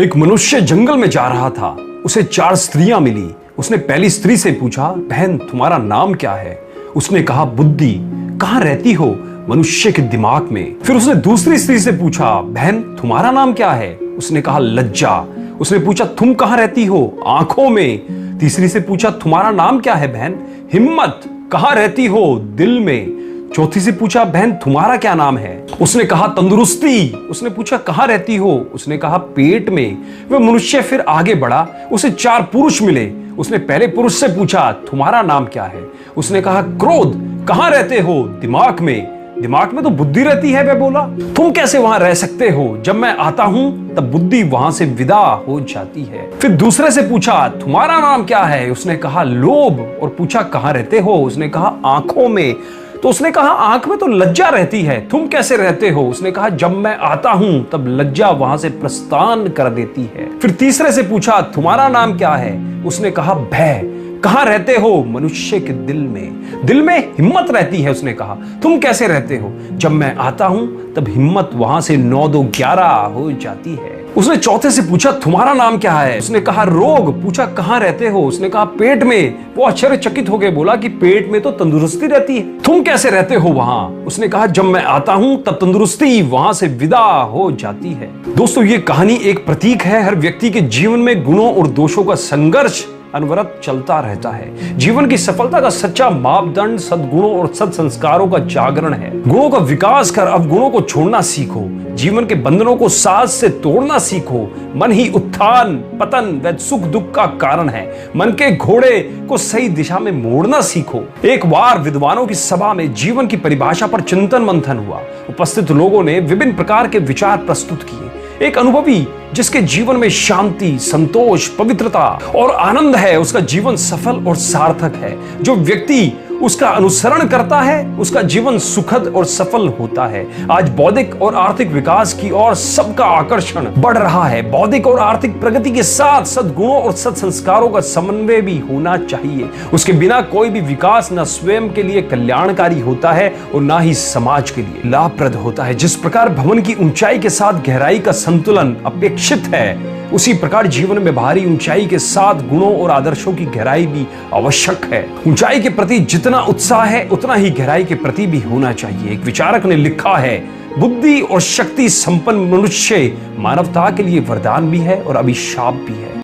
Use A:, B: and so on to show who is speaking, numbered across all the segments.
A: एक मनुष्य जंगल में जा रहा था। उसे 4 स्त्रियां मिली। उसने पहली स्त्री से पूछा, बहन तुम्हारा नाम क्या है? उसने कहा, बुद्धि। कहाँ रहती हो? मनुष्य के दिमाग में। फिर उसने दूसरी स्त्री से पूछा, बहन तुम्हारा नाम क्या है? उसने कहा, लज्जा। उसने पूछा, तुम कहाँ रहती हो? आंखों में। तीसरी से पूछा, तुम्हारा नाम क्या है बहन? हिम्मत। कहाँ रहती हो? दिल में। चौथी से पूछा, बहन तुम्हारा क्या नाम है? उसने कहा, तंदुरुस्ती। उसने पूछा, कहाँ रहती हो? उसने कहा, पेट में। वह मनुष्य फिर आगे बढ़ा। उसे 4 पुरुष मिले। उसने पहले पुरुष से पूछा, तुम्हारा नाम क्या है? उसने कहा, क्रोध। कहाँ रहते हो? दिमाग में। दिमाग में तो बुद्धि रहती है। वह बोला, तुम कैसे वहां रह सकते हो? जब मैं आता हूं तब बुद्धि वहां से विदा हो जाती है। फिर दूसरे से पूछा, तुम्हारा नाम क्या है? उसने कहा, लोभ। और पूछा, कहाँ रहते हो? उसने कहा, आंखों में। तो उसने कहा, आंख में तो लज्जा रहती है, तुम कैसे रहते हो? उसने कहा, जब मैं आता हूं तब लज्जा वहां से प्रस्थान कर देती है। फिर तीसरे से पूछा, तुम्हारा नाम क्या है? उसने कहा, भय। कहाँ रहते हो? मनुष्य के दिल में। दिल में हिम्मत रहती है। उसने कहा, तुम कैसे रहते हो? जब मैं आता हूं तब हिम्मत वहां से 9 2 11 हो जाती है। उसने चौथे से पूछा, तुम्हारा नाम क्या है? उसने कहा, रोग। पूछा, कहाँ रहते हो? उसने कहा, पेट में। वो आश्चर्यचकित हो गए, बोला कि पेट में तो तंदुरुस्ती रहती है, तुम कैसे रहते हो वहां? उसने कहा, जब मैं आता हूं तब तंदुरुस्ती वहां से विदा हो जाती है। दोस्तों, ये कहानी एक प्रतीक है। हर व्यक्ति के जीवन में गुणों और दोषों का संघर्ष अनवरत चलता रहता है। जीवन की सफलता का सच्चा मापदंड सद्गुणों और सत्संस्कारों का जागरण है। गुणों का विकास कर अवगुणों को छोड़ना सीखो। जीवन के बंधनों को साथ से तोड़ना सीखो। मन ही उत्थान पतन व सुख दुख का कारण है। मन के घोड़े को सही दिशा में मोड़ना सीखो। एक बार विद्वानों की सभा में जीवन की परिभाषा पर चिंतन मंथन हुआ। उपस्थित लोगों ने विभिन्न प्रकार के विचार प्रस्तुत किए। एक अनुभवी जिसके जीवन में शांति, संतोष, पवित्रता और आनंद है, उसका जीवन सफल और सार्थक है। जो व्यक्ति उसका अनुसरण करता है, उसका जीवन सुखद और सफल होता है। आज बौद्धिक और आर्थिक विकास की ओर सबका आकर्षण बढ़ रहा है। बौद्धिक और आर्थिक प्रगति के साथ सद्गुणों और सत्संस्कारों का समन्वय भी होना चाहिए। उसके बिना कोई भी विकास न स्वयं के लिए कल्याणकारी होता है और ना ही समाज के लिए लाभप्रद होता है। जिस प्रकार भवन की ऊंचाई के साथ गहराई का संतुलन अपेक्षित है, उसी प्रकार जीवन में बाहरी ऊंचाई के साथ गुणों और आदर्शों की गहराई भी आवश्यक है। ऊंचाई के प्रति जितना उत्साह है, उतना ही गहराई के प्रति भी होना चाहिए। एक विचारक ने लिखा है, बुद्धि और शक्ति संपन्न मनुष्य मानवता के लिए वरदान भी है और अभिशाप भी है।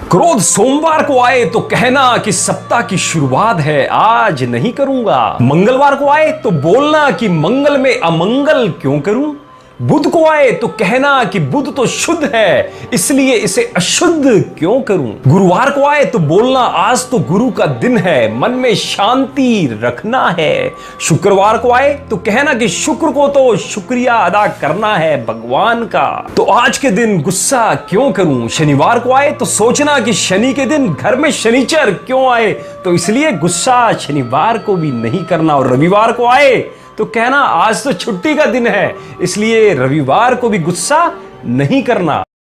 A: क्रोध सोमवार को आए तो कहना कि सप्ताह की शुरुआत है, आज नहीं करूंगा। मंगलवार को आए तो बोलना कि मंगल में अमंगल क्यों करूं। बुध को आए तो कहना कि बुध तो शुद्ध है, इसलिए इसे अशुद्ध क्यों करूं। गुरुवार को आए तो बोलना, आज तो गुरु का दिन है, मन में शांति रखना है। शुक्रवार को आए तो कहना कि शुक्र को तो शुक्रिया अदा करना है भगवान का, तो आज के दिन गुस्सा क्यों करूं। शनिवार को आए तो सोचना कि शनि के दिन घर में शनिचर क्यों आए, तो इसलिए गुस्सा शनिवार को भी नहीं करना। और रविवार को आए तो कहना, आज तो छुट्टी का दिन है, इसलिए रविवार को भी गुस्सा नहीं करना।